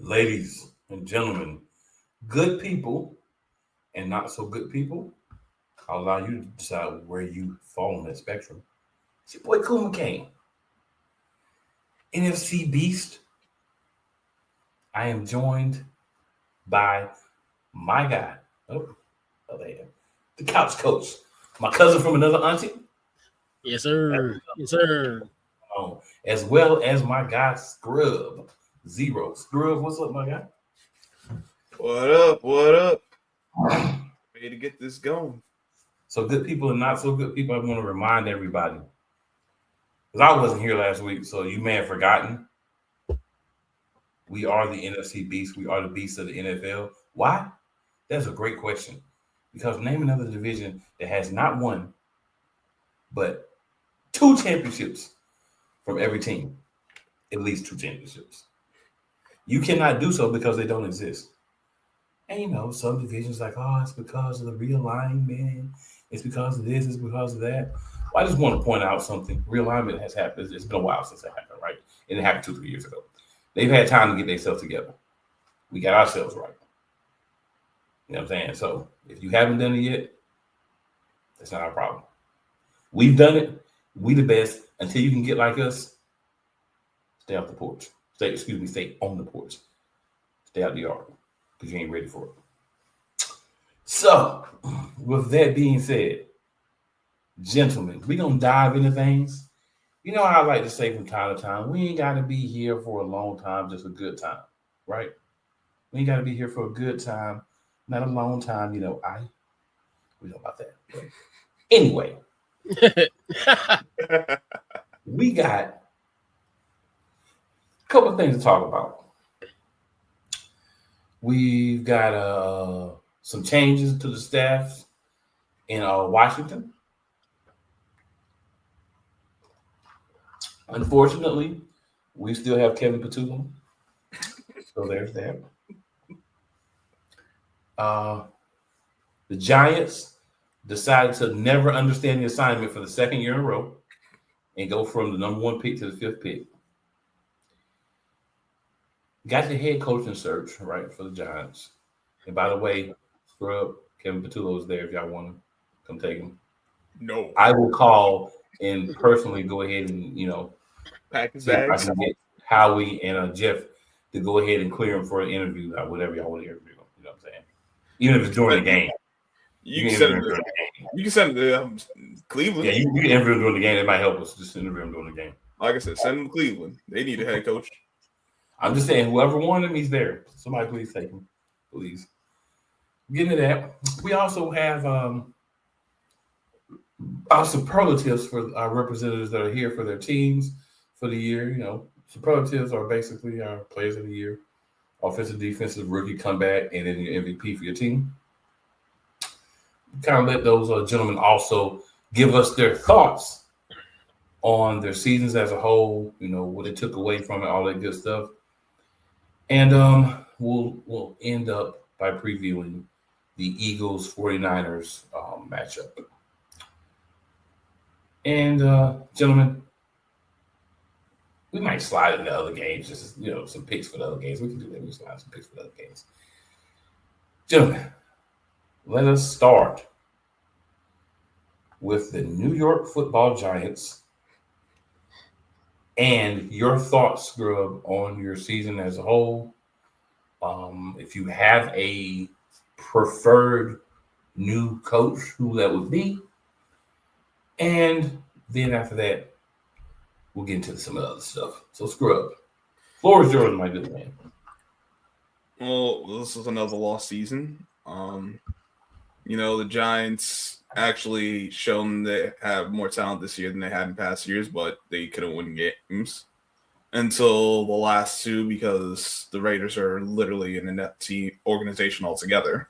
Ladies and gentlemen, good people and not so good people, I'll allow you to decide where you fall on that spectrum. It's your boy Cool McCain, NFC Beast. I am joined by my guy, there, the couch coach, my cousin from another auntie. Yes, sir. Yes, sir. As well as my guy Scrub Zero. Scrub, what's up, my guy? What up? What up? Ready to get this going. So good people and not so good people, I want to remind everybody. Because I wasn't here last week, so you may have forgotten. We are the NFC Beast. We are the Beast of the NFL. Why? That's a great question. Because name another division that has not one, but 2 championships from every team. At least 2 championships. You cannot do so because they don't exist. And, you know, some divisions like, oh, it's because of the realignment. It's because of this. It's because of that. Well, I just want to point out something. Realignment has happened. It's been a while since it happened, right? And it happened 2-3 years ago. They've had time to get themselves together. We got ourselves right. You know what I'm saying? So if you haven't done it yet, that's not our problem. We've done it. We the best. Until you can get like us, stay off the porch. Stay on the porch. Stay out the yard because you ain't ready for it. So, with that being said, gentlemen, we're going to dive into things. You know how I like to say from time to time, we ain't got to be here for a long time, just a good time, right? We ain't got to be here for a good time, not a long time. You know, we know about that. But anyway, we got a couple of things to talk about. We've got some changes to the staff in Washington. Unfortunately, we still have Kevin Patullo. So there's that. The Giants decided to never understand the assignment for the second year in a row and go from the number 1 pick to the 5th pick. Got the head coaching search, right, for the Giants. And by the way, Scrub, Kevin Patullo is there if y'all want to come take him. No. I will call and personally go ahead and, you know, pack his bags. I can get Howie and Jeff to go ahead and clear him for an interview, whatever y'all want to interview him. You know what I'm saying? Even if it's during the game. You can send him to Cleveland. Yeah, you can interview him during the game. It might help us. Just interview him during the game. Like I said, send him to Cleveland. They need a head coach. I'm just saying, whoever wanted him, he's there. Somebody please take him. Please. Getting to that, we also have our superlatives for our representatives that are here for their teams for the year. You know, superlatives are basically our players of the year, offensive, defensive, rookie, comeback, and then your MVP for your team. Kind of let those gentlemen also give us their thoughts on their seasons as a whole, you know, what they took away from it, all that good stuff. And we'll end up by previewing the Eagles 49ers matchup. And gentlemen, we might slide into other games, just, you know, some picks for the other games. We can do that. We slide some picks for the other games. Gentlemen, let us start with the New York Football Giants and your thoughts, Scrub, on your season as a whole. If you have a preferred new coach, who that would be. And then after that, we'll get into some of the other stuff. So, Scrub, floor is yours, my good man. Well, this is another lost season. You know, the Giants actually shown they have more talent this year than they had in past years, but they couldn't win games until the last 2 because the Raiders are literally an inept team organization altogether.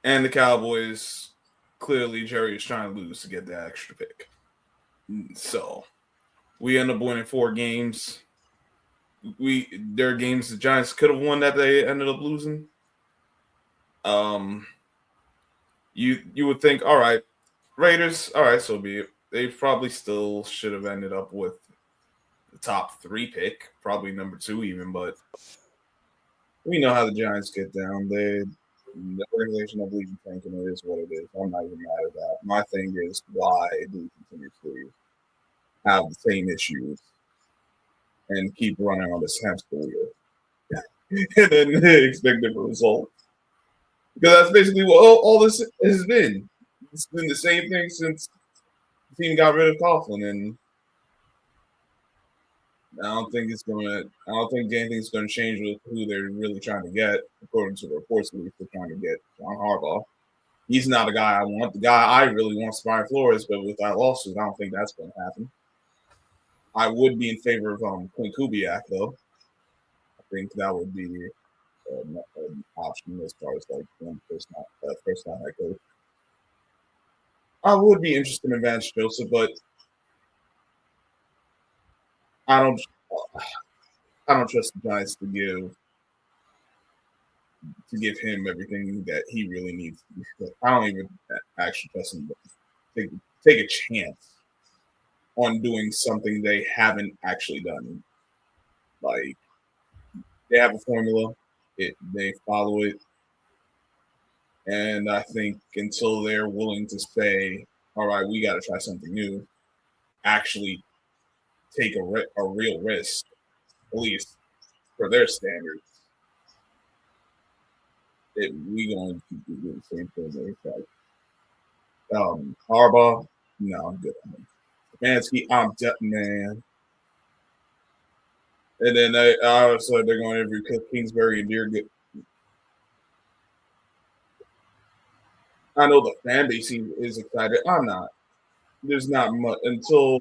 And the Cowboys, clearly Jerry is trying to lose to get that extra pick. So we end up winning 4 games. There are games the Giants could have won that they ended up losing. You would think, all right, Raiders, all right, so be it. They probably still should have ended up with the top 3 pick, probably number 2 even, but we know how the Giants get down. The organization of league tanking it is what it is. I'm not even mad at that. My thing is why do we continue to have the same issues and keep running on this hamster wheel and then expect different results? Because that's basically what all this has been. It's been the same thing since the team got rid of Coughlin, and I don't think anything's gonna change with who they're really trying to get, according to the reports at least. They're trying to get John Harbaugh. He's not a guy I want. The guy I really want is Brian Flores, but with that lawsuit, I don't think that's going to happen. I would be in favor of Clint Kubiak, though. I think that would be an option as far as like first time head coach. I would be interested in Vance Joseph, but I don't trust the Giants to give him everything that he really needs. I don't even actually trust him to take a chance on doing something they haven't actually done. Like, they have a formula, they follow it, and I think until they're willing to say, all right, we got to try something new, actually take a real risk, at least for their standards, we going to keep doing the same thing. Harbaugh, no, I'm good on him. Mansky, I'm man. And then so they're going to interview Kingsbury and Deergate. I know the fan base is excited. I'm not. There's not much until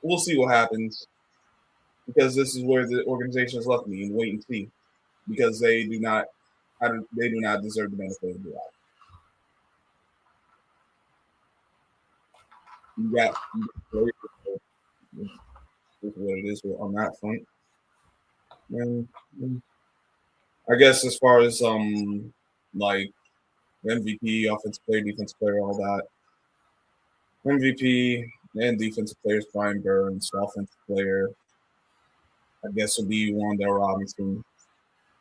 we'll see what happens, because this is where the organization has left me, and wait and see, because they do not deserve the benefit of the doubt. Yeah, is what it is on that front. And I guess as far as like MVP, offensive player, defensive player, all that. MVP and defensive players, Brian Burns. Offensive player, I guess, will be Wandale Robinson,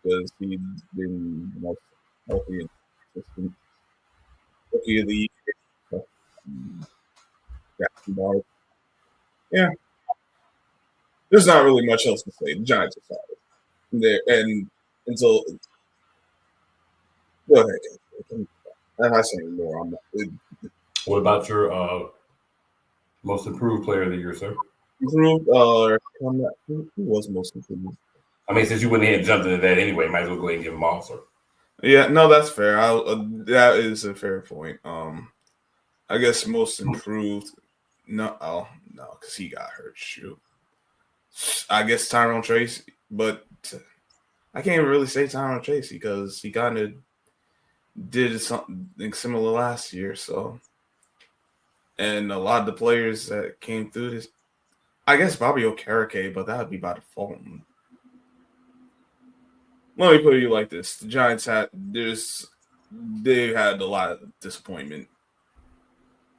because he's been the most healthy and consistent rookie of the year. Yeah. There's not really much else to say. The Giants are solid. There, and until go ahead. I'm not saying more. I'm not. What about your most improved player of the year, sir? Improved? Who was most improved? I mean, since you went ahead and jumped into that anyway, might as well go ahead and give him all, sir. Yeah, no, that's fair. That is a fair point. I guess most improved. No, because he got hurt. Shoot. I guess Tyrone Tracy, but I can't even really say Tyrone Tracy because he kind of did something similar last year. So, and a lot of the players that came through this, I guess Bobby Okereke, but that would be by default. Let me put it like this: the Giants had a lot of disappointment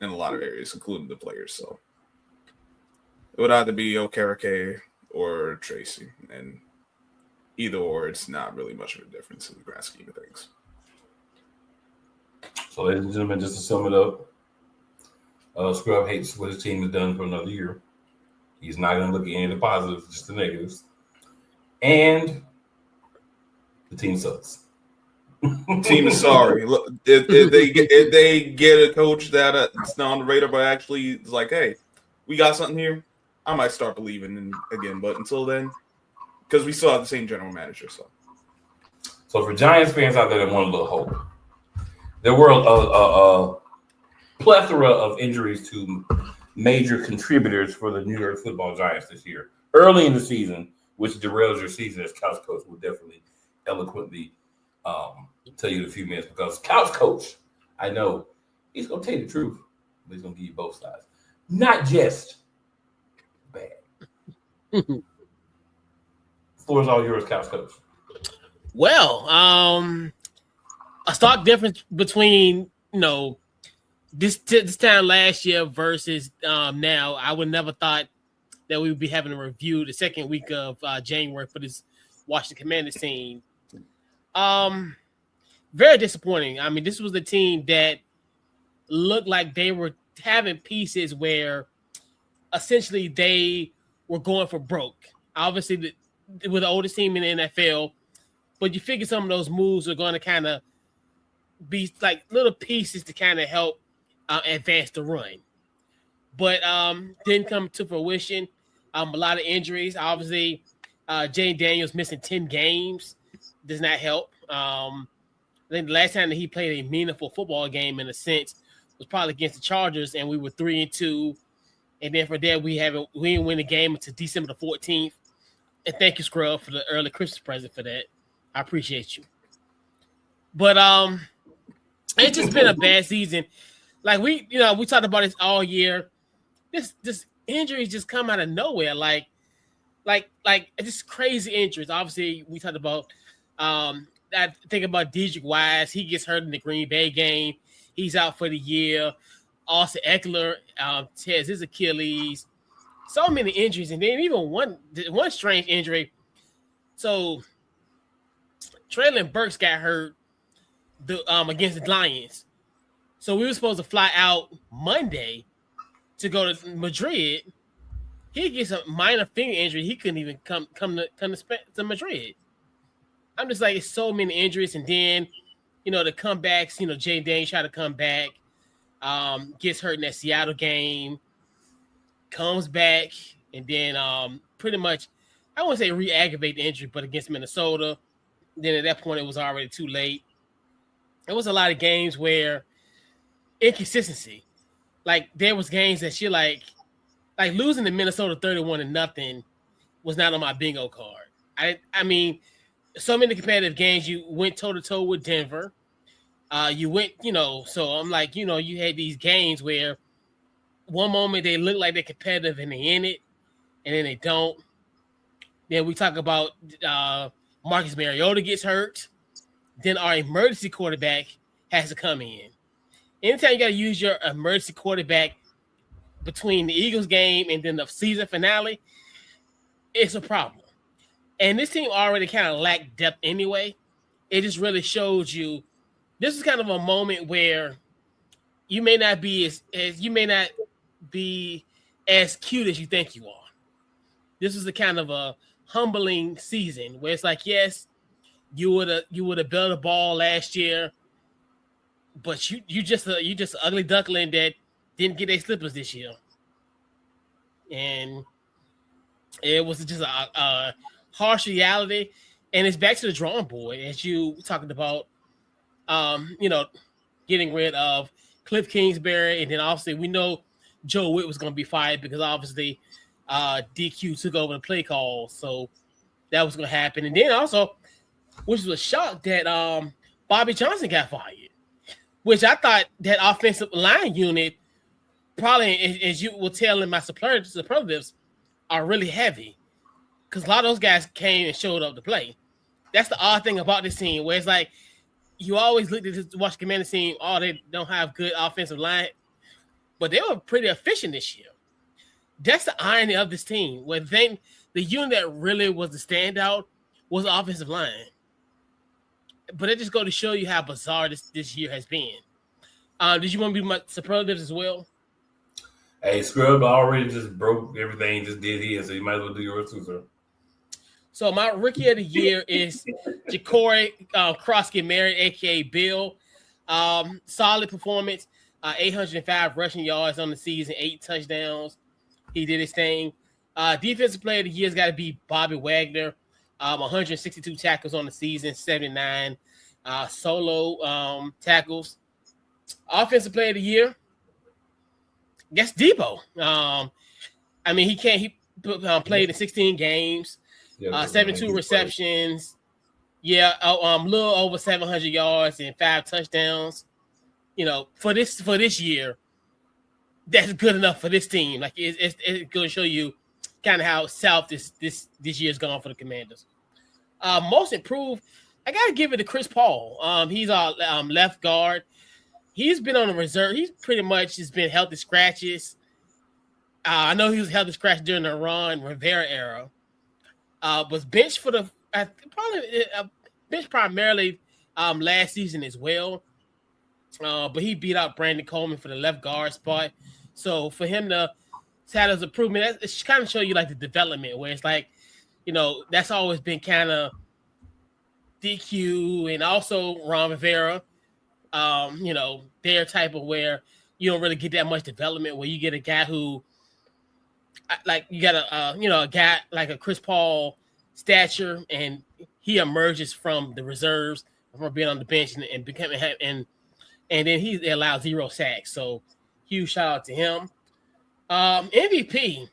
in a lot of areas, including the players. So it would either be Okereke or Tracy, and either or, it's not really much of a difference in the grand scheme of things. So, ladies and gentlemen, just to sum it up, Scrub hates what his team has done for another year. He's not going to look at any of the positives, just the negatives. And the team sucks. Team is sorry. Look, if they get a coach that it's not on the radar, but actually is like, hey, we got something here, I might start believing in again. But until then, because we still have the same general manager. So for Giants fans out there that want a little hope, there were a plethora of injuries to major contributors for the New York Football Giants this year. Early in the season, which derails your season, as Couch Coach will definitely eloquently tell you in a few minutes, because Couch Coach, I know, he's going to tell you the truth, but he's going to give you both sides. Not just bad. Floor is all yours, Couch Coach. Well, a stark difference between, this time last year versus now. I would never thought that we would be having a review the second week of January for this Washington Commanders team. Very disappointing. I mean, this was the team that looked like they were having pieces where essentially they were going for broke. Obviously, we're the oldest team in the NFL, but you figure some of those moves are going to kind of be like little pieces to kind of help advance the run. But didn't come to fruition. A lot of injuries. Obviously, Jay Daniels missing 10 games does not help. I think the last time that he played a meaningful football game in a sense was probably against the Chargers, and we were 3-2. And then for that, we didn't win the game until December the 14th. And thank you, Scrub, for the early Christmas present for that. I appreciate you. But it's just been a bad season. Like we talked about this all year. This injuries just come out of nowhere. Like just crazy injuries. Obviously, we talked about I think about Dedrick Wise. He gets hurt in the Green Bay game. He's out for the year. Austin Eckler tears his Achilles. So many injuries, and then even one strange injury. So Traylon Burks got hurt against the Lions. So we were supposed to fly out Monday to go to Madrid. He gets a minor finger injury. He couldn't even come to Madrid. I'm just like, it's so many injuries, and then the comebacks. Jay Daniels tried to come back, gets hurt in that Seattle game, comes back, and then pretty much, I wouldn't say re-aggravate the injury, but against Minnesota. Then at that point, it was already too late. There was a lot of games where inconsistency. Like there was games that you're like losing to Minnesota 31-0 was not on my bingo card. I mean, so many competitive games. You went toe-to-toe with Denver. You went, so I'm like, you had these games where one moment they look like they're competitive and they in it, and then they don't. Then we talk about Marcus Mariota gets hurt. Then our emergency quarterback has to come in. Anytime you got to use your emergency quarterback between the Eagles game and then the season finale, it's a problem. And this team already kind of lacked depth anyway. It just really shows you this is kind of a moment where you may not be as cute as you think you are. This is a kind of a humbling season where it's like, yes, you would have built a ball last year, but you just an ugly duckling that didn't get their slippers this year, and it was just a harsh reality. And it's back to the drawing board as you talking about, getting rid of Cliff Kingsbury, and then obviously we know Joe Witt was going to be fired because obviously DQ took over the play call, so that was going to happen. And then also, which was a shock that Bobby Johnson got fired, which I thought that offensive line unit probably, as you will tell in my superlatives, are really heavy because a lot of those guys came and showed up to play. That's the odd thing about this team, where it's like you always look at this watch Commander team, they don't have good offensive line, but they were pretty efficient this year. That's the irony of this team, where the unit that really was the standout was the offensive line. But it just go to show you how bizarre this year has been. Did you want to be my superlatives as well? Hey, Scrub already just broke everything, just did his, so you might as well do yours too, sir. So my rookie of the year is Ja'Cory Cross-Get-Married, a.k.a. Bill. Solid performance, 805 rushing yards on the season, 8 touchdowns. He did his thing. Defensive player of the year has got to be Bobby Wagner. 162 tackles on the season, 79 solo tackles. Offensive player of the year, I guess Debo. He played in 16 games, 72 receptions. Yeah, a little over 700 yards and 5 touchdowns. For this year, that's good enough for this team. Like it's going to show you kind of how south this year's gone for the Commanders. Most improved, I got to give it to Chris Paul. He's our left guard. He's been on the reserve. He's pretty much just been healthy scratches. I know he was healthy scratch during the Ron Rivera era. Was benched for benched primarily last season as well. But he beat out Brandon Coleman for the left guard spot. So for him to have his improvement, it's kind of show you like the development where it's like, that's always been kind of DQ and also Ron Rivera, their type of where you don't really get that much development where you get a guy who like you got a guy like a Chris Paul stature and he emerges from the reserves from being on the bench and becoming and then he allowed 0 sacks. So huge shout out to him. MVP,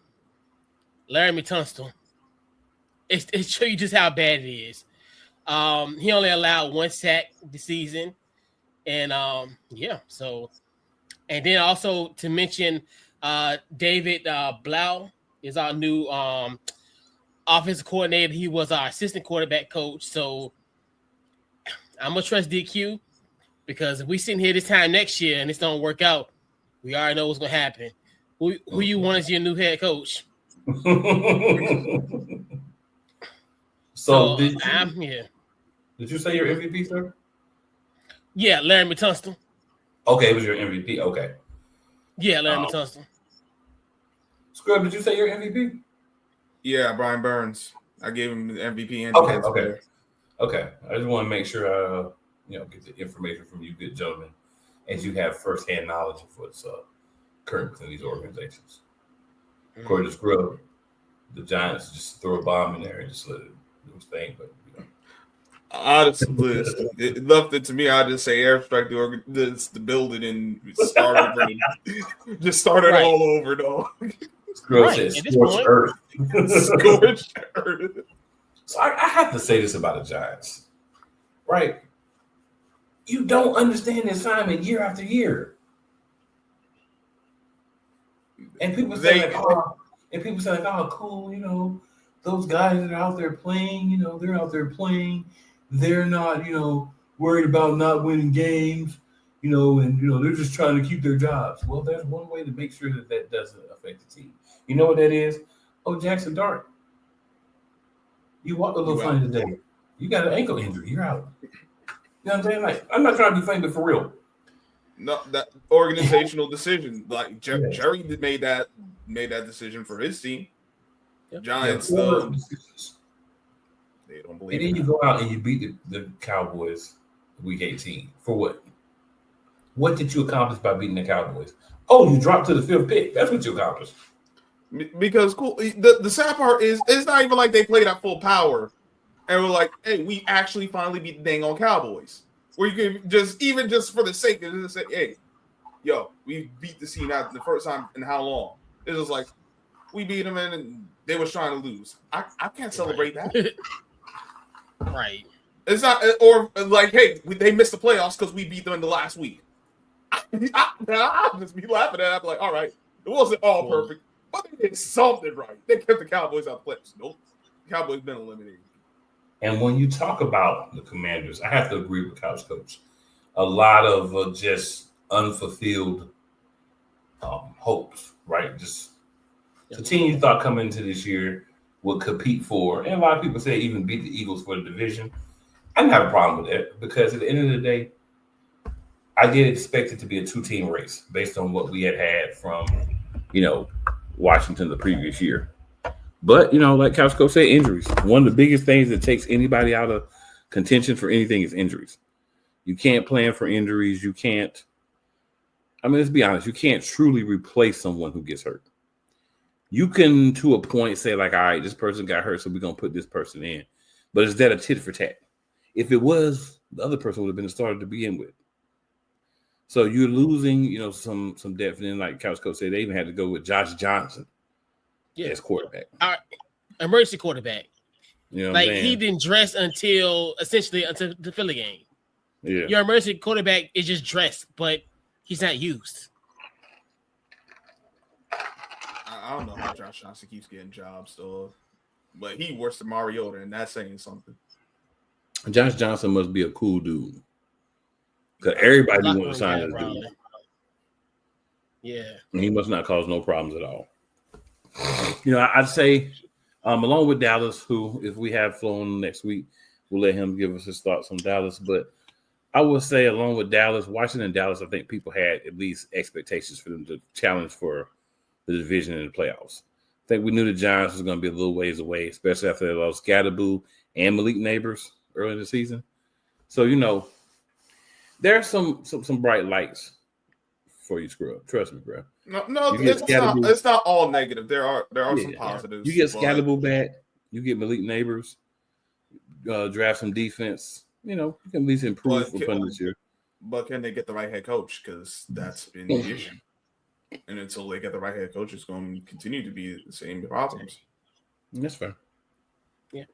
Larry Tunstall. It shows you just how bad it is. He only allowed 1 sack this season. And so and then also to mention David Blau is our new offensive coordinator. He was our assistant quarterback coach. So I'm gonna trust DQ because if we sitting here this time next year and this don't work out, we already know what's gonna happen. Who you want as your new head coach? So did you say your MVP, sir? Yeah, Larry Tunstall. Okay, it was your MVP. Okay. Yeah, Larry Tunstall. Scrub, did you say your MVP? Yeah, Brian Burns. I gave him the MVP and Okay. I just want to make sure get the information from you good gentlemen as you have firsthand knowledge of what's current within these organizations. According to Scrub, the Giants just throw a bomb in there and just let it do its thing, but honestly, it left it to me. I just say airstrike the building and start over. Just started all over, though. Scrub says scorched earth. Scorched earth. So I have to say this about the Giants, right? You don't understand the assignment year after year. And people say oh, cool, those guys that are out there playing, they're out there playing. They're not, worried about not winning games, and they're just trying to keep their jobs. Well, there's one way to make sure that doesn't affect the team. You know what that is? Oh, Jackson Dart. You walked a little funny today. You got an ankle injury. You're out. You know what I'm saying? Like, I'm not trying to be funny, but for real. No, that organizational decision. Like Jerry made that decision for his team. Yep. Giants, they don't believe. And then you go out and you beat the Cowboys week 18. For what? What did you accomplish by beating the Cowboys? Oh, you dropped to the 5th pick. That's what you accomplished. Because the sad part is it's not even like they played at full power and we're like, hey, we actually finally beat the dang on Cowboys. Where you can just for the sake of just say, hey, yo, we beat the team out the first time in how long? It was like we beat them and they was trying to lose. I can't celebrate that. Right. It's not or like, hey, they missed the playoffs because we beat them in the last week. I'll just be laughing at it. I'm like, all right, it wasn't all perfect, but they did something right. They kept the Cowboys out of the playoffs. Nope, the Cowboys been eliminated. And when you talk about the Commanders, I have to agree with Couch Coach. A lot of just unfulfilled hopes, right? Just the team you thought coming into this year would compete for, and a lot of people say even beat the Eagles for the division. I didn't have a problem with that because at the end of the day, I did expect it to be a 2-team race based on what we had from, Washington the previous year. But, like Couch Coach said, injuries. One of the biggest things that takes anybody out of contention for anything is injuries. You can't plan for injuries. You can't. Let's be honest. You can't truly replace someone who gets hurt. You can, to a point, say like, all right, this person got hurt, so we're going to put this person in. But is that a tit for tat? If it was, the other person would have been the starter to begin with. So you're losing, some depth. And then, like Couch Coach said, they even had to go with Josh Johnson as quarterback. Emergency quarterback. Like he didn't dress until the Philly game. Yeah. Your emergency quarterback is just dressed, but he's not used. I don't know how Josh Johnson keeps getting jobs, though. But he works than Mariota, and that's saying something. Josh Johnson must be a cool dude. Because everybody want to sign this dude. Yeah. And he must not cause no problems at all. I'd say, along with Dallas, who, if we have flown next week, we'll let him give us his thoughts on Dallas. But I would say, along with Dallas, Washington and Dallas, I think people had at least expectations for them to challenge for the division in the playoffs. I think we knew the Giants was going to be a little ways away, especially after they lost Scatterboo and Malik Neighbors early in the season. So, there are some bright lights for you, Scrub. Trust me, bro. No, it's not all negative. There are some positives. You get Scatterboo back. You get Malik Neighbors. Draft some defense. You can at least improve from this year. But can they get the right head coach? Because that's been the issue. And until they get the right head coach, it's going to continue to be the same problems. That's fair. Yeah.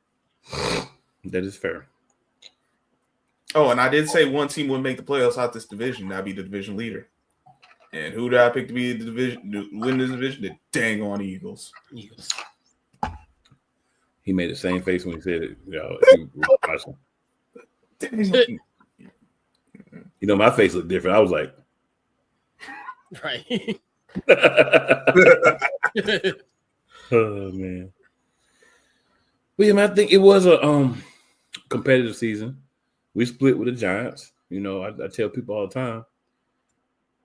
That is fair. Oh, and I did say one team would make the playoffs out this division. That'd be the division leader. And who did I pick to be the division to win this division? The dang on Eagles. He made the same face when he said it. My face looked different. I was like, right. Oh man. But yeah, man, I think it was a competitive season. We split with the Giants. I tell people all the time,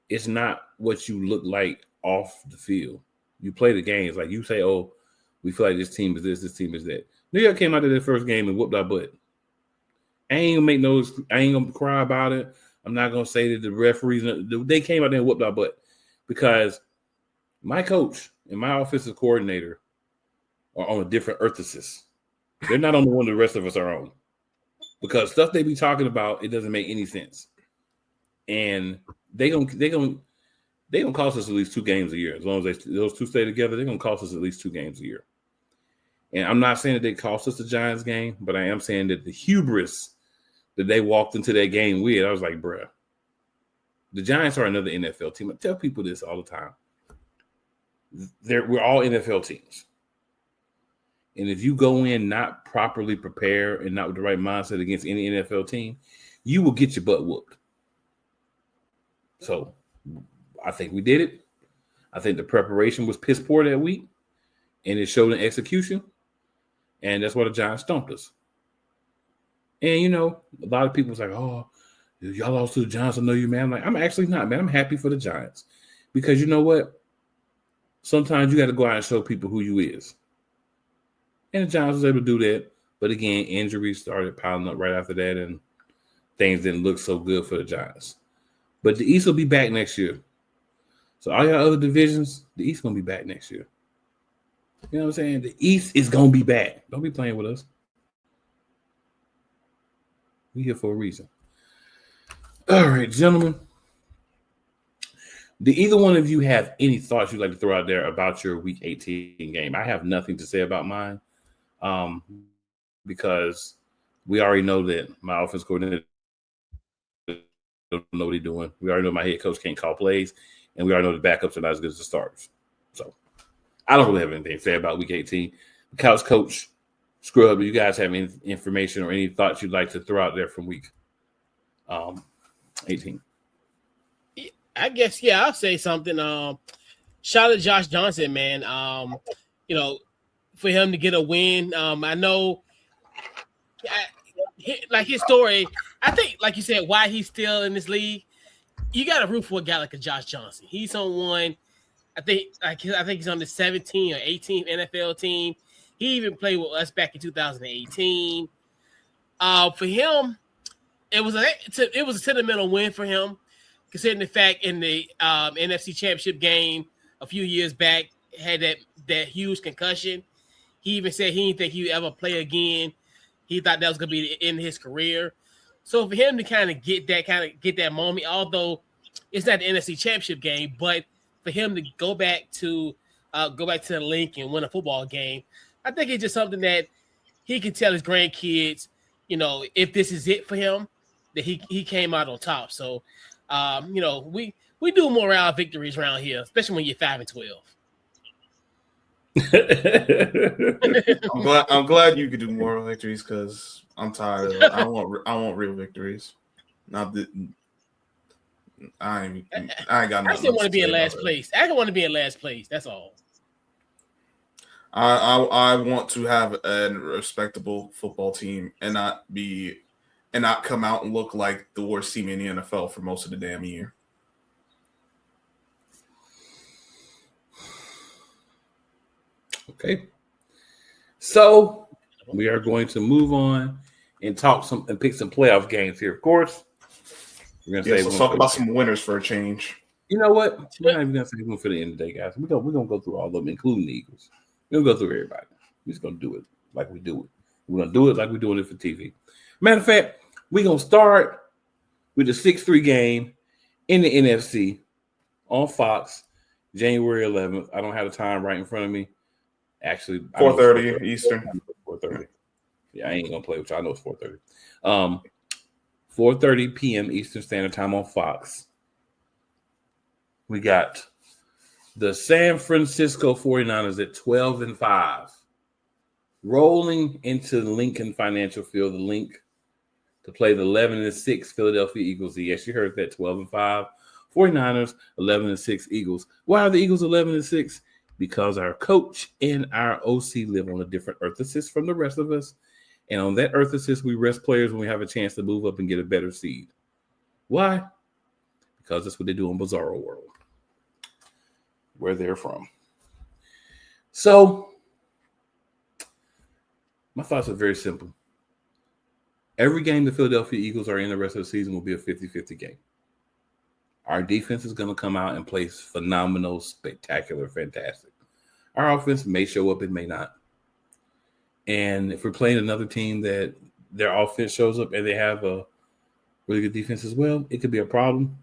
it's not what you look like off the field. You play the games. Like you say, oh, we feel like this team is this team is that. New York came out of their first game and whooped our butt. I ain't gonna cry about it. I'm not gonna say that the referees, they came out there and whooped our butt because my coach and my offensive coordinator are on a different earthsis. They're not on the one the rest of us are on. Because stuff they be talking about, it doesn't make any sense. And they gonna cost us at least 2 games a year. As long as those two stay together, they're gonna cost us at least 2 games a year. And I'm not saying that they cost us the Giants game, but I am saying that the hubris that they walked into that game with, I was like, bruh, the Giants are another NFL team. I tell people this all the time. We're all NFL teams. And if you go in not properly prepared and not with the right mindset against any NFL team, you will get your butt whooped. So I think we did it. I think the preparation was piss poor that week, and it showed in execution. And that's why the Giants stumped us. And, a lot of people was like, oh, y'all lost to the Giants. I know you, man. I'm like, I'm actually not, man. I'm happy for the Giants. Because you know what? Sometimes you got to go out and show people who you is. And the Giants was able to do that. But again, injuries started piling up right after that, and things didn't look so good for the Giants. But the East will be back next year. So all your other divisions, the East going to be back next year. You know what I'm saying? The East is going to be back. Don't be playing with us. We here for a reason. All right, gentlemen. Do either one of you have any thoughts you'd like to throw out there about your Week 18 game? I have nothing to say about mine because we already know that my offense coordinator don't know what he's doing. We already know my head coach can't call plays, and we already know the backups are not as good as the starters. So I don't really have anything to say about Week 18. The couch coach, Scrub, do you guys have any information or any thoughts you'd like to throw out there from Week 18? I guess, I'll say something. Shout out to Josh Johnson, man. For him to get a win. I know, like his story, I think, like you said, why he's still in this league, you got to root for a guy like a Josh Johnson. He's on one, I think he's on the 17th or 18th NFL team. He even played with us back in 2018. For him, it was a sentimental win for him, considering the fact in the NFC Championship game a few years back had that huge concussion. He even said he didn't think he would ever play again. He thought that was going to be the end of his career. So for him to kind of get that moment, although it's not the NFC Championship game, but for him to go back to the link and win a football game, I think it's just something that he can tell his grandkids, if this is it for him, that he came out on top. So, we do morale victories around here, especially when you're 5-12. I'm glad you could do moral victories because I'm tired of it. I want real victories. Not that I ain't got nothing. I still want to be in last place. I don't want to be in last place. That's all. I want to have a respectable football team and not come out and look like the worst team in the NFL for most of the damn year. Okay. So we are going to move on and pick some playoff games here. Of course, we're gonna let's talk about some winners for a change. You know what? We're not even gonna say one for the end of the day, guys. We're gonna go through all of them, including the Eagles. We're gonna go through everybody. We're just gonna do it like we do it. We're gonna do it like we're doing it for TV. Matter of fact, we're gonna start with the 6-3 game in the NFC on Fox, January 11th. I don't have the time right in front of me. Actually, 4:30 Eastern. 4:30. Yeah, I ain't gonna play with you. I know it's 4:30. 4:30 p.m. Eastern Standard Time on Fox. We got the San Francisco 49ers at 12-5, rolling into the Lincoln Financial Field, the link to play the 11-6 Philadelphia Eagles. Yes, you heard that. 12-5 49ers, 11-6 Eagles. Why are the Eagles 11-6? Because our coach and our OC live on a different earth assist from the rest of us. And on that earth assist, we rest players when we have a chance to move up and get a better seed. Why? Because that's what they do in Bizarro World, where they're from. So, my thoughts are very simple. Every game the Philadelphia Eagles are in the rest of the season will be a 50-50 game. Our defense is going to come out and play phenomenal, spectacular, fantastic. Our offense may show up, it may not. And if we're playing another team that their offense shows up and they have a really good defense as well, it could be a problem.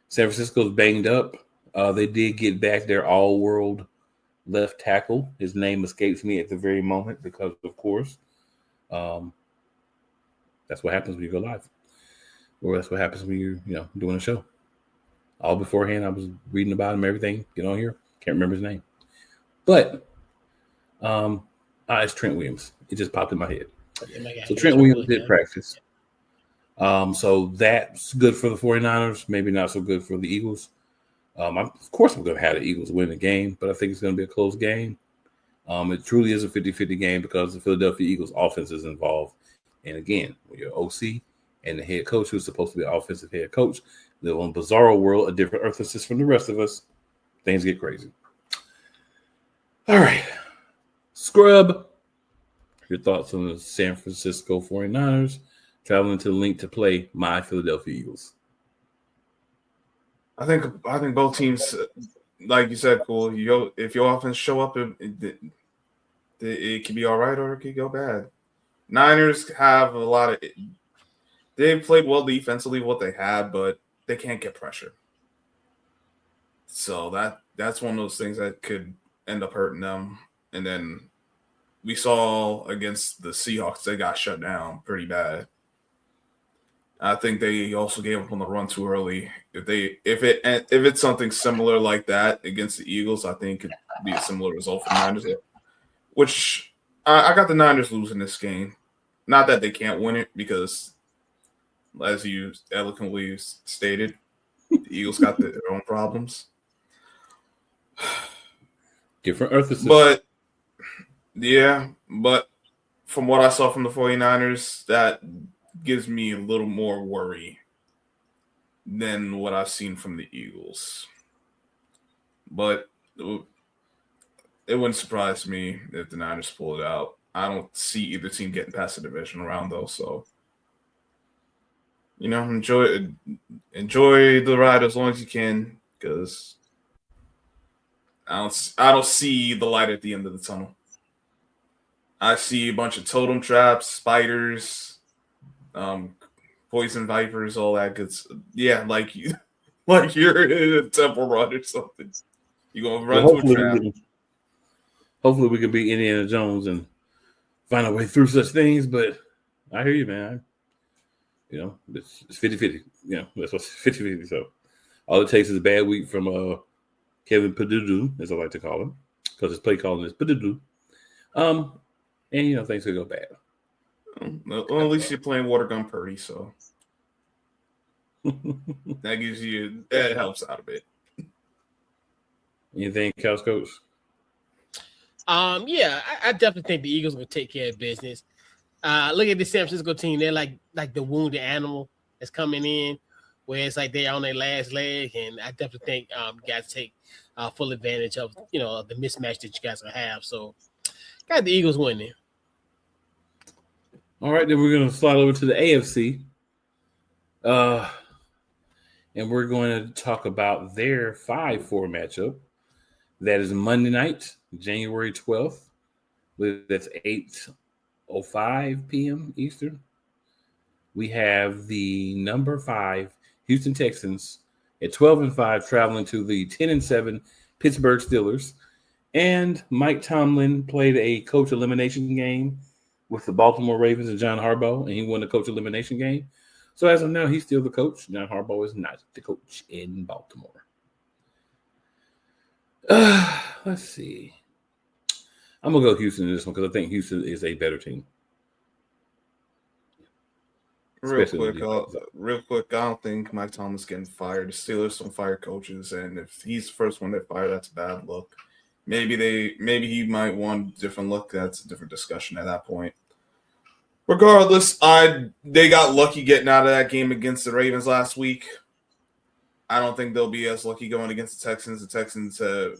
San Francisco's banged up. They did get back their all-world left tackle. His name escapes me at the very moment because, of course, that's what happens when you go live. Or that's what happens when you're doing a show. All beforehand, I was reading about him, everything. Get on here. Can't remember his name. But it's Trent Williams. It just popped in my head. So Trent Williams did practice. So that's good for the 49ers. Maybe not so good for the Eagles. Of course, I'm going to have the Eagles win the game, but I think it's going to be a close game. It truly is a 50-50 game because the Philadelphia Eagles offense is involved. And again, when your OC and the head coach, who's supposed to be an offensive head coach, live on Bizarro World, a different earth assist from the rest of us, things get crazy. All right. Scrub, your thoughts on the San Francisco 49ers traveling to the link to play my Philadelphia Eagles? I think both teams, like you said, Cool. If your offense show up, it can be all right or it could go bad. Niners have a lot of – they've played well defensively, what they had, but they can't get pressure. So that's one of those things that could end up hurting them. And then we saw against the Seahawks, they got shut down pretty bad. I think they also gave up on the run too early. If it's something similar like that against the Eagles, I think it could be a similar result for the Niners. Which I got the Niners losing this game. Not that they can't win it because, as you eloquently stated, the Eagles got their own problems. Different earth assist. But from what I saw from the 49ers, that gives me a little more worry than what I've seen from the Eagles. But it wouldn't surprise me if the Niners pull it out. I don't see either team getting past the division round, though. So, enjoy the ride as long as you can, because I don't see the light at the end of the tunnel. I see a bunch of totem traps, spiders, poison vipers, all that good stuff. Yeah, like you're in a temple run or something. You're gonna run to a trap. Hopefully we can beat Indiana Jones and find our way through such things, but I hear you, man. It's 50-50. That's what's 50-50. So all it takes is a bad week from Kevin Perdue, as I like to call him, because his play calling is Perdue. And things could go bad. Well, at least you're playing Water Gun Purdy, so that helps out a bit. Anything, Couch Coach? Yeah, I definitely think the Eagles will take care of business. Look at the San Francisco team; they're like the wounded animal that's coming in, where it's like they're on their last leg, and I definitely think you guys take full advantage of the mismatch that you guys will have. So, got the Eagles winning. All right, then we're going to slide over to the AFC. And we're going to talk about their 5-4 matchup. That is Monday night, January 12th. That's 8:05 p.m. Eastern. We have the number 5 Houston Texans at 12-5 traveling to the 10-7 Pittsburgh Steelers. And Mike Tomlin played a coach elimination game with the Baltimore Ravens and John Harbaugh, and he won the coach elimination game. So as of now, he's still the coach. John Harbaugh is not the coach in Baltimore. Let's see. I'm going to go Houston in this one because I think Houston is a better team. Real quick, I don't think Mike Tomlin's getting fired. The Steelers don't fire coaches, and if he's the first one they fire, that's a bad look. Maybe he might want a different look. That's a different discussion at that point. Regardless, they got lucky getting out of that game against the Ravens last week. I don't think they'll be as lucky going against the Texans. The Texans are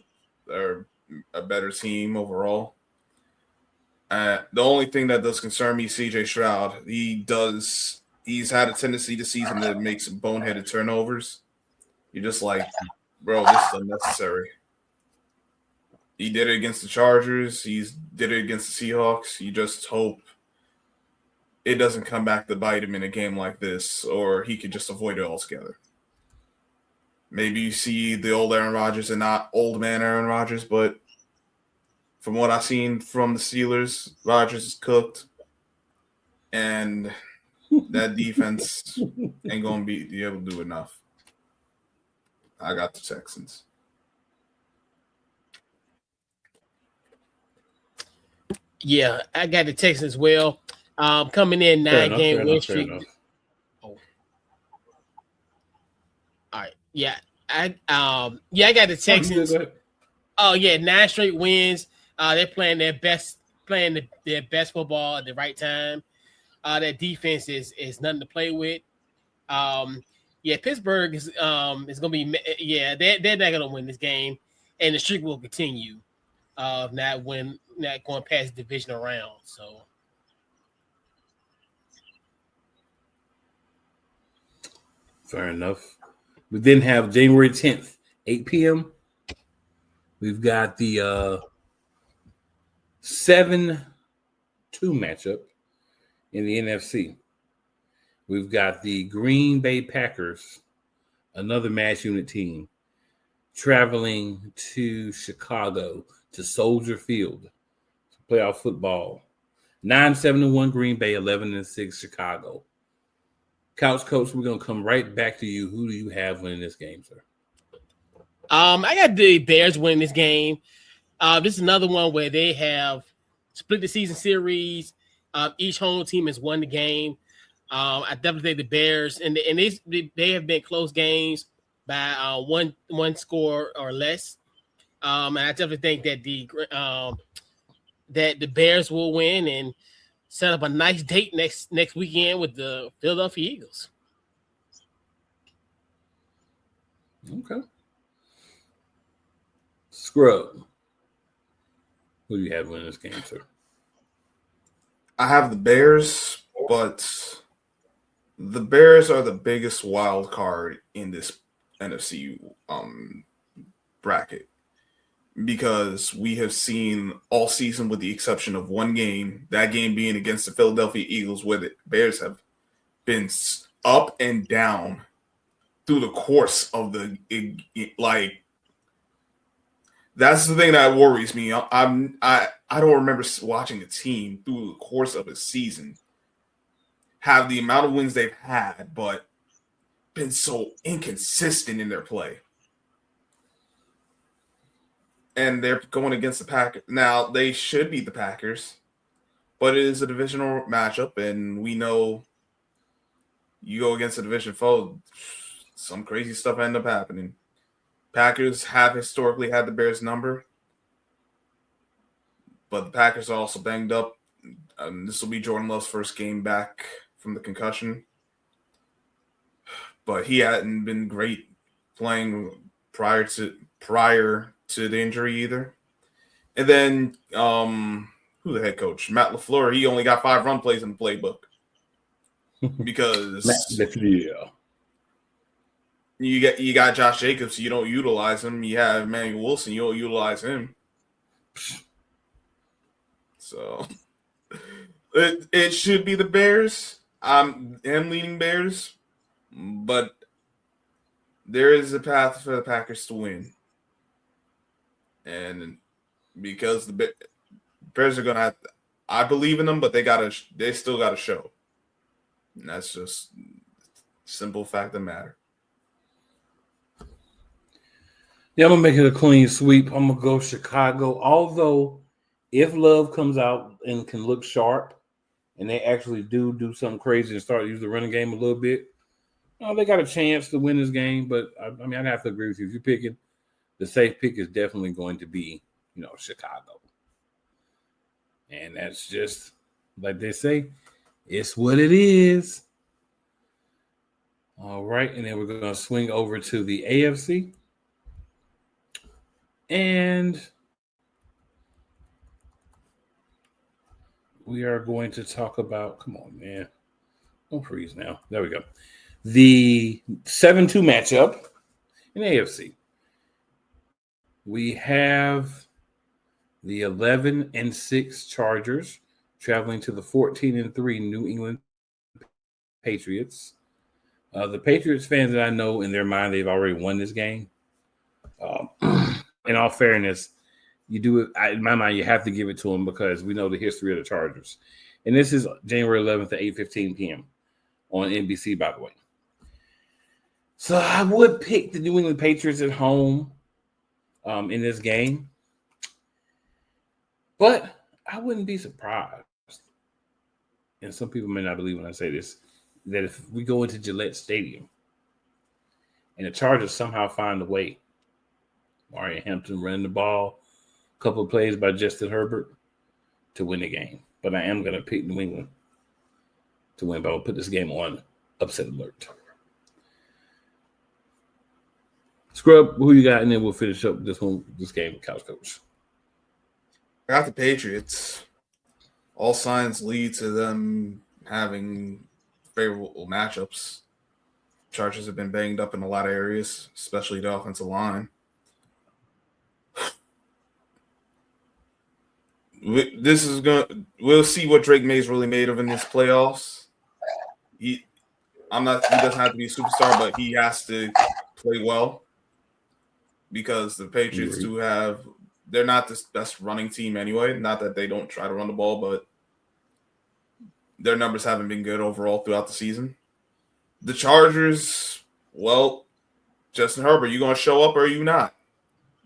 a better team overall. The only thing that does concern me, CJ Stroud, he's had a tendency this season to make some boneheaded turnovers. You're just like, bro, this is unnecessary. He did it against the Chargers. He did it against the Seahawks. You just hope it doesn't come back to bite him in a game like this, or he could just avoid it altogether. Maybe you see the old Aaron Rodgers and not old man Aaron Rodgers, but from what I've seen from the Steelers, Rodgers is cooked, and that defense ain't going to be able to do enough. I got the Texans. Yeah, I got the Texans as well. Coming in 9-game win streak. Oh. All right. Yeah. I got the Texans. Oh yeah, 9 straight wins. They're playing their best football at the right time. Their defense is nothing to play with. Pittsburgh is gonna be they're not gonna win this game, and the streak will continue. Not going past the divisional round. So fair enough. We then have January 10th, 8 p.m. We've got the 7-2 matchup in the NFC. We've got the Green Bay Packers, another match unit team, traveling to Chicago to Soldier Field to play our football. 9-7-1 Green Bay, 11-6 Chicago. Couch Coach, we're gonna come right back to you. Who do you have winning this game, sir? I got the Bears winning this game. This is another one where they have split the season series. Each home team has won the game. I definitely think the Bears and they have been close games by one score or less. And I definitely think that the Bears will win and set up a nice date next weekend with the Philadelphia Eagles. Okay. Scrub. Who do you have winning this game, sir? I have the Bears, but the Bears are the biggest wild card in this NFC bracket because we have seen all season, with the exception of one game, that game being against the Philadelphia Eagles, where the Bears have been up and down through the course of the that's the thing that worries me. I don't remember watching a team through the course of a season have the amount of wins they've had, but been so inconsistent in their play. And they're going against the Packers. Now, they should beat the Packers, but it is a divisional matchup, and we know you go against a division foe, some crazy stuff end up happening. Packers have historically had the Bears number, but the Packers are also banged up. This will be Jordan Love's first game back from the concussion, but he hadn't been great playing prior to the injury either. And then who the head coach? Matt LaFleur. He only got 5 run plays in the playbook because you got Josh Jacobs. You don't utilize him. You have Emmanuel Wilson. You don't utilize him. So it should be the Bears. I'm leaning Bears, but there is a path for the Packers to win, and because the Bears are gonna have to, I believe in them, but they still gotta show. And that's just simple fact of the matter. Yeah, I'm gonna make it a clean sweep. I'm gonna go Chicago. Although, if Love comes out and can look sharp, and they actually do something crazy and start to use the running game a little bit, they got a chance to win this game. But I mean, I'd have to agree with you. If you're picking, the safe pick is definitely going to be, Chicago. And that's just like they say, it's what it is. All right, and then we're going to swing over to the AFC. And we are going to talk about, come on, man. Don't freeze now. There we go. The 7-2 matchup in AFC. We have the 11-6 Chargers traveling to the 14-3 New England Patriots. The Patriots fans that I know, in their mind, they've already won this game. In all fairness, you do it. In my mind, you have to give it to them because we know the history of the Chargers. And this is January 11th at 8:15 p.m. on NBC, by the way. So I would pick the New England Patriots at home in this game. But I wouldn't be surprised, and some people may not believe when I say this, that if we go into Gillette Stadium and the Chargers somehow find a way, Mario Hampton running the ball, a couple of plays by Justin Herbert to win the game. But I am going to pick New England to win, but I'll put this game on upset alert. Scrub, who you got? And then we'll finish up this game with Couch Coach. I got the Patriots. All signs lead to them having favorable matchups. Chargers have been banged up in a lot of areas, especially the offensive line. We'll see what Drake May's really made of in this playoffs. He doesn't have to be a superstar, but he has to play well because the Patriots they're not the best running team anyway. Not that they don't try to run the ball, but their numbers haven't been good overall throughout the season. The Chargers, well, Justin Herbert, you going to show up or are you not?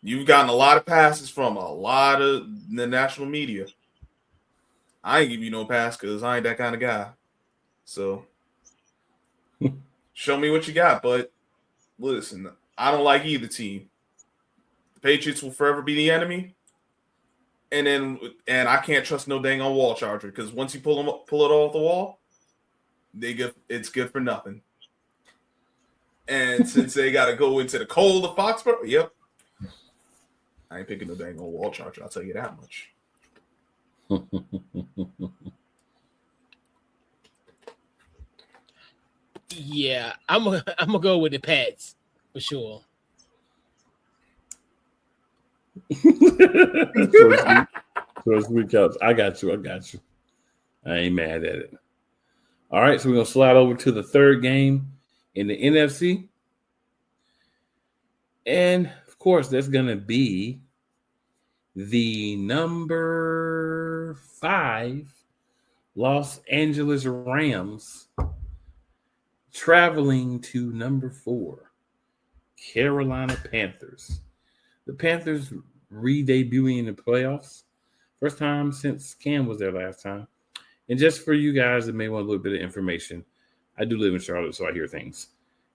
You've gotten a lot of passes from a lot of the national media. I ain't give you no pass because I ain't that kind of guy. So show me what you got. But listen, I don't like either team. The Patriots will forever be the enemy. And I can't trust no dang on wall charger because once you pull it off the wall, it's good for nothing. And since they got to go into the cold of Foxborough, yep. I ain't picking no dang on wall charger. I'll tell you that much. Yeah, I'm gonna go with the Pats for sure. So sweet, Couch. I got you. I ain't mad at it. All right, so we're gonna slide over to the third game in the NFC, and of course, that's gonna be the number 5 Los Angeles Rams traveling to number 4 Carolina Panthers. The Panthers re-debuting in the playoffs. First time since Cam was there last time. And just for you guys that may want a little bit of information, I do live in Charlotte, so I hear things.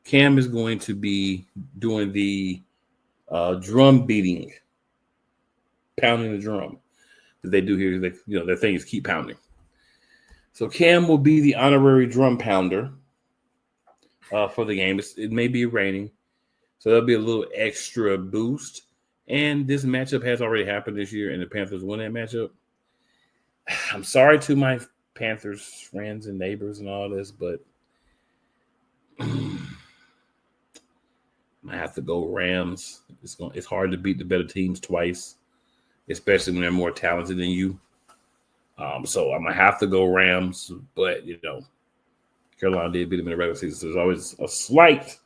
Cam is going to be doing the drum beating, pounding the drum. that they do here. Their thing is keep pounding. So Cam will be the honorary drum pounder for the game. It may be raining, so there'll be a little extra boost. And this matchup has already happened this year, and the Panthers won that matchup. I'm sorry to my Panthers friends and neighbors and all this, but I have to go Rams. It's hard to beat the better teams twice, especially when they're more talented than you. So I'm gonna have to go Rams, but Carolina did beat them in the regular season, so there's always a slight,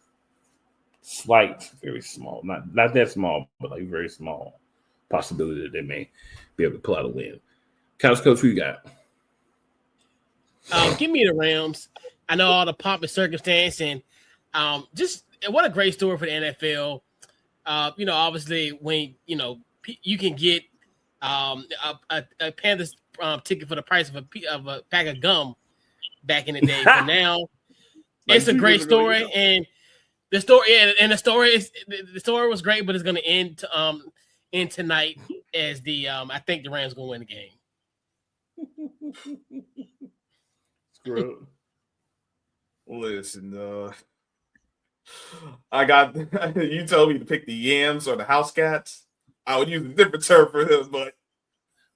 very small, not that small, but like very small possibility that they may be able to pull out a win. Couch Coach, who you got? Give me the Rams. I know all the pomp and circumstance, and just what a great story for the NFL. Obviously, when you can get a Panthers ticket for the price of a pack of gum back in the day, but now it's a great story, and the story was great, but it's going to end tonight as I think the Rams going to win the game. Screw. Listen, I got you told me to pick the yams or the house cats. I would use a different term for him, but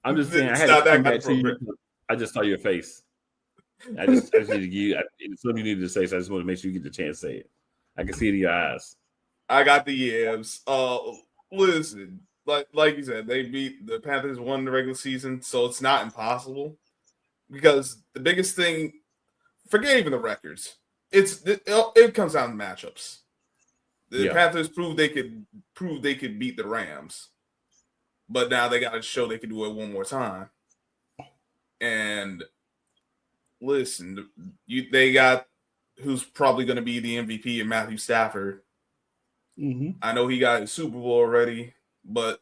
I'm just saying I had to come back to you. I just saw your face. I just needed to give you something you needed to say, so I just want to make sure you get the chance to say it. I can see it in your eyes. I got the yams. Listen, like you said, they beat the Panthers, won the regular season, so it's not impossible. Because the biggest thing, forget even the records, it comes down to matchups. The Panthers proved they could beat the Rams, but now they got to show they can do it one more time. And listen, they got who's probably going to be the MVP in Matthew Stafford. Mm-hmm. I know he got his Super Bowl already, but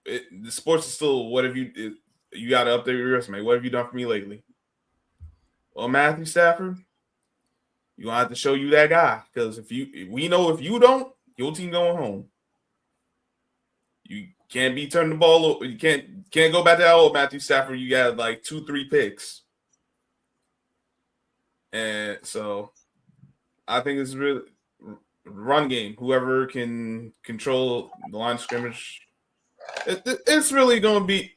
the sports is still, what have you got to update your resume. What have you done for me lately? Well, Matthew Stafford, you're going to have to show you that guy, because if you don't, your team going home. You can't be turning the ball over. You can't go back to that old Matthew Stafford. You got like 2-3 picks. And so I think it's really run game. Whoever can control the line of scrimmage, it's really going to be,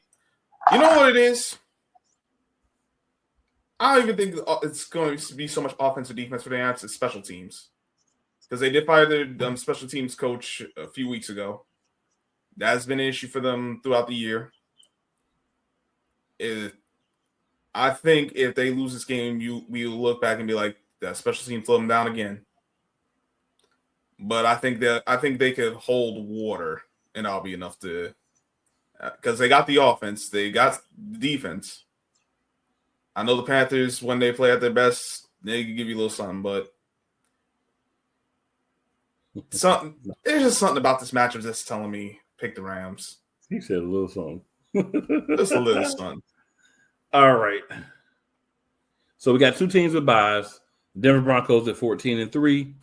you know what it is? I don't even think it's going to be so much offense or defense for the Ants. It's special teams. Because they did fire their special teams coach a few weeks ago. That's been an issue for them throughout the year. I think if they lose this game, we will look back and be like, that special team slowed them down again. But I think they could hold water, and that'll be enough to, because they got the offense, they got the defense. I know the Panthers, when they play at their best, they can give you a little something, but there's just something about this matchup that's telling me pick the Rams. He said a little something. Just a little something. All right. So we got two teams with byes. Denver Broncos at 14-3,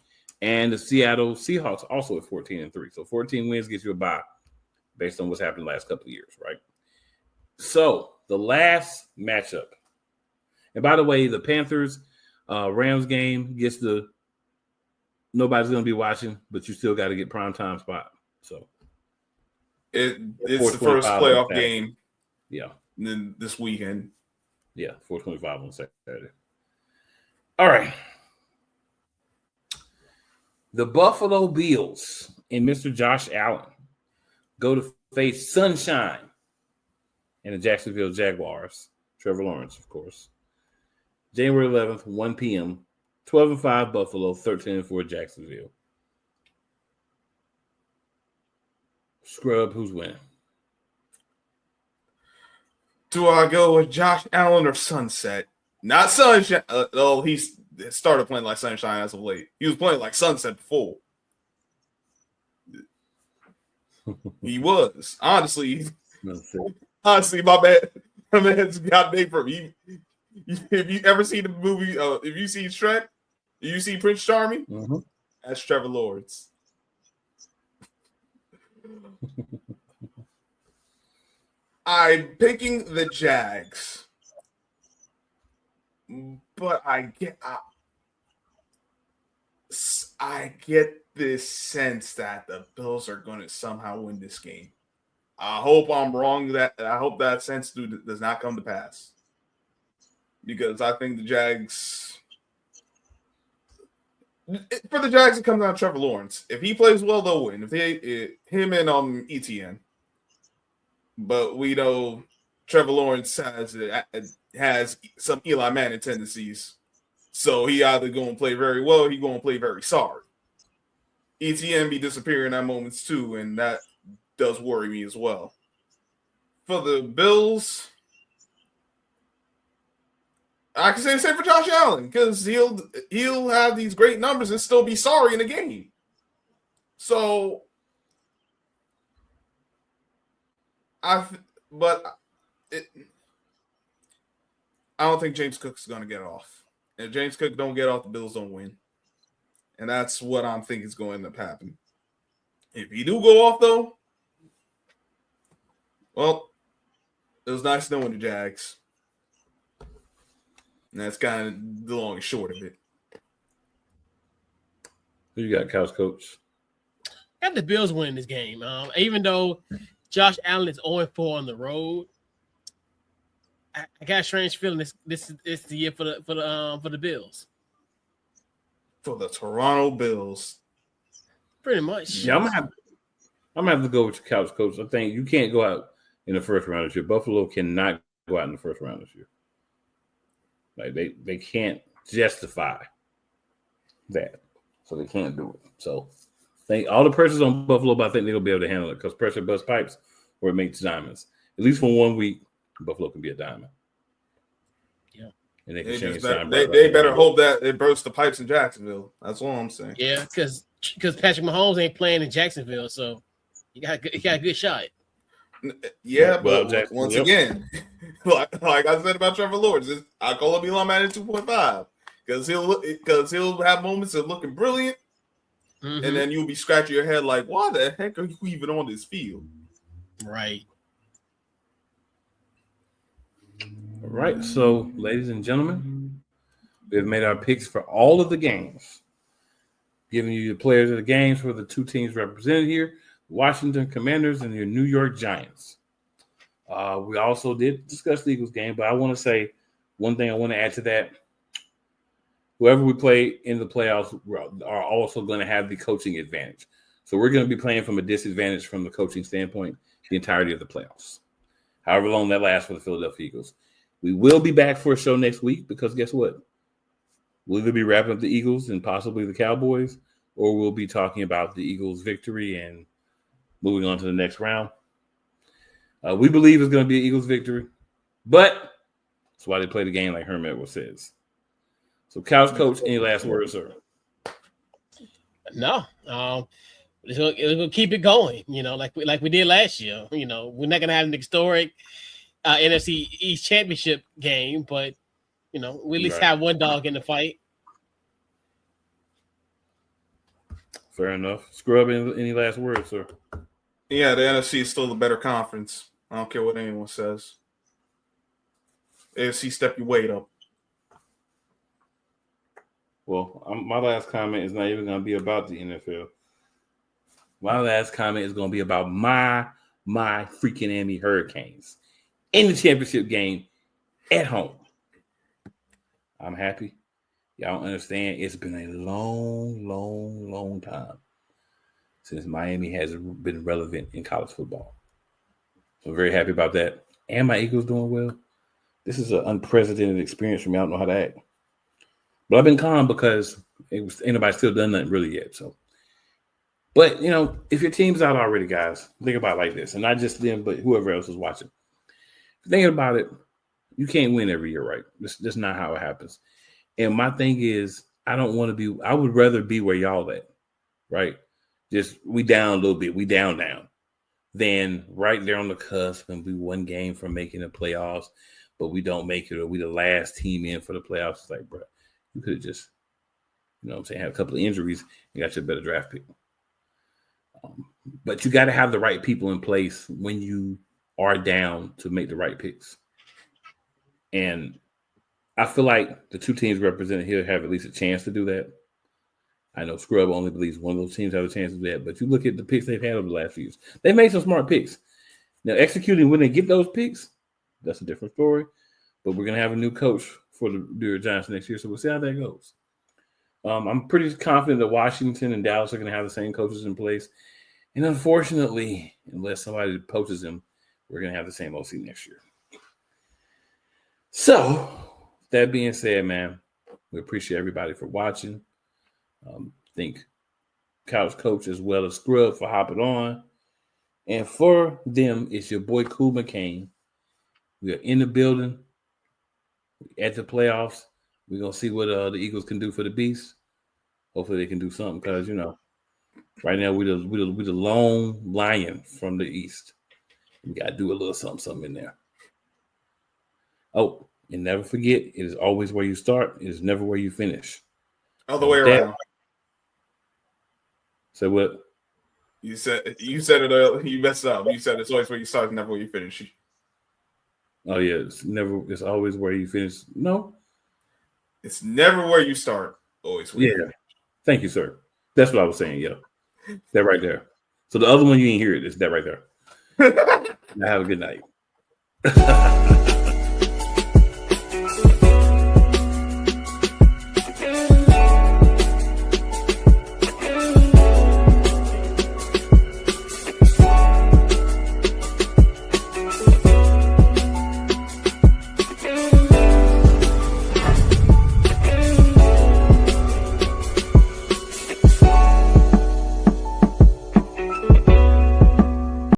and the Seattle Seahawks also at 14-3. So 14 wins gets you a bye based on what's happened the last couple of years, right? So the last matchup. And by the way, the Panthers Rams game gets nobody's going to be watching, but you still got to get primetime spot. So it's the first playoff game. Yeah. This weekend. Yeah, 4:25 on Saturday. All right. The Buffalo Bills and Mr. Josh Allen go to face Sunshine and the Jacksonville Jaguars. Trevor Lawrence, of course. January 11th, 1 p.m. 12-5 Buffalo, 13-4 Jacksonville. Scrub, who's winning? Do I go with Josh Allen or Sunset? Not Sunshine. He's started playing like Sunshine as of late. He was playing like Sunset before. He was. Honestly, my man's got made for me. If you ever seen the movie, if you see Shrek, if you see Prince Charming, that's Trevor Lawrence. I'm picking the Jags, but I get this sense that the Bills are going to somehow win this game. I hope I'm wrong. I hope that sense does not come to pass, because I think the Jags. For the Jags, it comes down to Trevor Lawrence. If he plays well, they'll win. Him and ETN. But we know Trevor Lawrence has some Eli Manning tendencies. So he either going to play very well, or he going to play very sorry. ETN be disappearing at moments too, and that does worry me as well. For the Bills, I can say the same for Josh Allen, because he'll have these great numbers and still be sorry in the game. So I don't think James Cook's going to get off. If James Cook don't get off, the Bills don't win. And that's what I'm thinking is going to end up happening. If he do go off, though, well, it was nice knowing the Jags. And that's kind of the long and short of it. Who you got, Couch Coach? I got the Bills winning this game. Even though Josh Allen is 0-4 on the road, I got a strange feeling this is the year for the Bills. For the Toronto Bills. Pretty much. Yeah, I'm gonna have to go with your Couch Coach. I think you can't go out in the first round this year. Buffalo cannot go out in the first round this year. Like they can't justify that, so they can't do it. So all the pressure's on Buffalo, but I think they'll be able to handle it because pressure busts pipes or it makes diamonds. At least for 1 week, Buffalo can be a diamond. Yeah, and they can change they better hope that it bursts the pipes in Jacksonville. That's all I'm saying. Yeah, because Patrick Mahomes ain't playing in Jacksonville, so you got a good shot. Yeah, but once again, like I said about Trevor Lawrence, I call him Eli Manning 2.5 because he'll have moments of looking brilliant, and then you'll be scratching your head like, why the heck are you even on this field? Right. All right. So, ladies and gentlemen, we have made our picks for all of the games, giving you the players of the games for the two teams represented here. Washington Commanders and your New York Giants. We also did discuss the Eagles game, but I want to say one thing I want to add to that. Whoever we play in the playoffs are also going to have the coaching advantage. So we're going to be playing from a disadvantage from the coaching standpoint the entirety of the playoffs, however long that lasts for the Philadelphia Eagles. We will be back for a show next week because guess what? We'll either be wrapping up the Eagles and possibly the Cowboys, or we'll be talking about the Eagles' victory and moving on to the next round. We believe it's going to be an Eagles victory, but that's why they play the game like Herm Edwards says. So, Couch Coach, any last words, sir? No. It's gonna keep it going, like we did last year. We're not gonna have an historic NFC East championship game, but we at least have one dog in the fight. Fair enough. Scrub, any last words, sir? Yeah, the NFC is still the better conference. I don't care what anyone says. AFC, step your weight up. Well, my last comment is not even going to be about the NFL. My last comment is going to be about my freaking Miami Hurricanes in the championship game at home. I'm happy. Y'all don't understand. It's been a long time since Miami has been relevant in college football. So I'm very happy about that. And my Eagles doing well. This is an unprecedented experience for me. I don't know how to act. But I've been calm because ain't nobody still done nothing really yet. So, but, if your team's out already, guys, think about it like this. And not just them, but whoever else is watching. Thinking about it, you can't win every year, right? That's not how it happens. And my thing is, I would rather be where y'all at, right? Just we down a little bit, we down, than right there on the cusp and we one game from making the playoffs, but we don't make it or we the last team in for the playoffs. It's like, bro, you could have just, had a couple of injuries and got your better draft pick. But you got to have the right people in place when you are down to make the right picks. And I feel like the two teams represented here have at least a chance to do that. I know Scrub only believes one of those teams have a chance to do that, but you look at the picks they've had over the last few years. They made some smart picks. Now, executing when they get those picks, that's a different story. But we're going to have a new coach for the New York Giants next year, so we'll see how that goes. I'm pretty confident that Washington and Dallas are going to have the same coaches in place. And unfortunately, unless somebody poaches them, we're going to have the same OC next year. So, that being said, man, we appreciate everybody for watching. Thank Couch Coach as well as Scrub for hopping on. And for them, it's your boy Cool McCain. We are in the building. We're at the playoffs. We're going to see what the Eagles can do for the Beast. Hopefully they can do something because, right now we're the lone lion from the East. We got to do a little something in there. Oh, and never forget, it is always where you start. It is never where you finish. Other way around. So what? You said it earlier. You messed up. You said it's always where you start, never where you finish. Oh yeah, it's always where you finish. No. It's never where you start, always where you finish. Thank you, sir. That's what I was saying, yeah. That right there. So the other one you ain't hear it, it's that right there. Now have a good night.